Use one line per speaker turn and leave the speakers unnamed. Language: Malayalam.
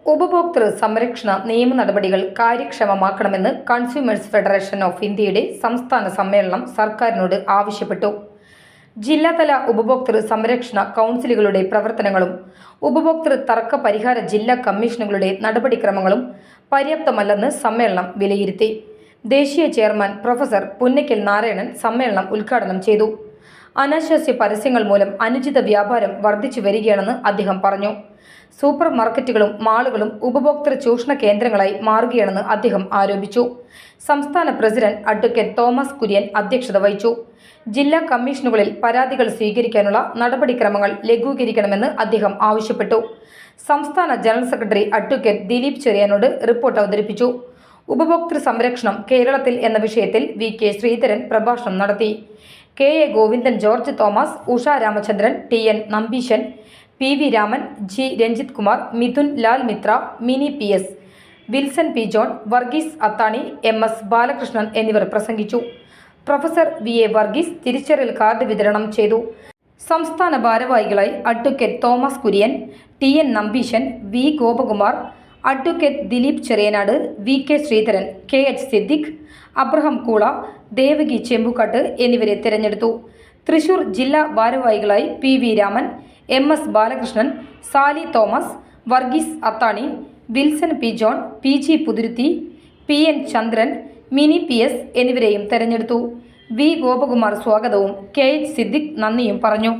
ഉപഭോക്തൃ സംരക്ഷണ നിയമ നടപടികൾ കാര്യക്ഷമമാക്കണമെന്ന് കൺസ്യൂമേഴ്സ് ഫെഡറേഷൻ ഓഫ് ഇന്ത്യയുടെ സംസ്ഥാന സമ്മേളനം സർക്കാരിനോട് ആവശ്യപ്പെട്ടു. ജില്ലാതല ഉപഭോക്തൃ സംരക്ഷണ കൗൺസിലുകളുടെ പ്രവർത്തനങ്ങളും ഉപഭോക്തൃ തർക്ക പരിഹാര ജില്ലാ കമ്മീഷനുകളുടെ നടപടിക്രമങ്ങളും പര്യാപ്തമല്ലെന്ന് സമ്മേളനം വിലയിരുത്തി. ദേശീയ ചെയർമാൻ പ്രൊഫസർ പുന്നയ്ക്കൽ നാരായണൻ സമ്മേളനം ഉദ്ഘാടനം ചെയ്തു. അനാശാസ്യ പരസ്യങ്ങൾ മൂലം അനുചിത വ്യാപാരം വർദ്ധിച്ചു വരികയാണെന്ന് അദ്ദേഹം പറഞ്ഞു. സൂപ്പർ മാർക്കറ്റുകളും മാളുകളും ഉപഭോക്തൃ ചൂഷണ കേന്ദ്രങ്ങളായി മാറുകയാണെന്ന് അദ്ദേഹം ആരോപിച്ചു. സംസ്ഥാന പ്രസിഡന്റ് അഡ്വക്കേറ്റ് തോമസ് കുര്യൻ അധ്യക്ഷത വഹിച്ചു. ജില്ലാ കമ്മീഷനുകളിൽ പരാതികൾ സ്വീകരിക്കാനുള്ള നടപടിക്രമങ്ങൾ ലഘൂകരിക്കണമെന്ന് അദ്ദേഹം ആവശ്യപ്പെട്ടു. സംസ്ഥാന ജനറൽ സെക്രട്ടറി അഡ്വക്കേറ്റ് ദിലീപ് ചെറിയാനോട് റിപ്പോർട്ട് അവതരിപ്പിച്ചു. ഉപഭോക്തൃ സംരക്ഷണം കേരളത്തിൽ എന്ന വിഷയത്തിൽ വി.കെ. ശ്രീധരൻ പ്രഭാഷണം നടത്തി. K A. Govindan, George Thomas, Usha Ramachandran, T N. Nambeesan, P V. Raman, G. Ranjith Kumar, Midhun Lal Mithra, Mini P S. Wilson P. John, Varghese Athani, M S. Balakrishnan എന്നിവർ പ്രസംഗിച്ചു. പ്രൊഫസർ വി.എ. വർഗീസ് തിരിച്ചറിയൽ കാർഡ് വിതരണം ചെയ്തു. സംസ്ഥാന ഭാരവാഹികളായി advocate Thomas Kurian, T N. Nambeesan, V. Gopakumar, advocate Dileep Cheriyanad, V K. Sreedharan, K H. Siddique, Abraham Koola, Devaki Chembukattu എന്നിവരെ തെരഞ്ഞെടുത്തു. തൃശൂർ ജില്ലാ ഭാരവാഹികളായി P V. Raman, M S. Balakrishnan, Sally Thomas, Varghese Athani, Wilson P. John, P G. Puthurutty, P N. Chandran, Mini P S. എന്നിവരെയും തെരഞ്ഞെടുത്തു. വി. ഗോപകുമാർ സ്വാഗതവും കെ.എച്ച്. സിദ്ദിഖ് നന്ദിയും പറഞ്ഞു.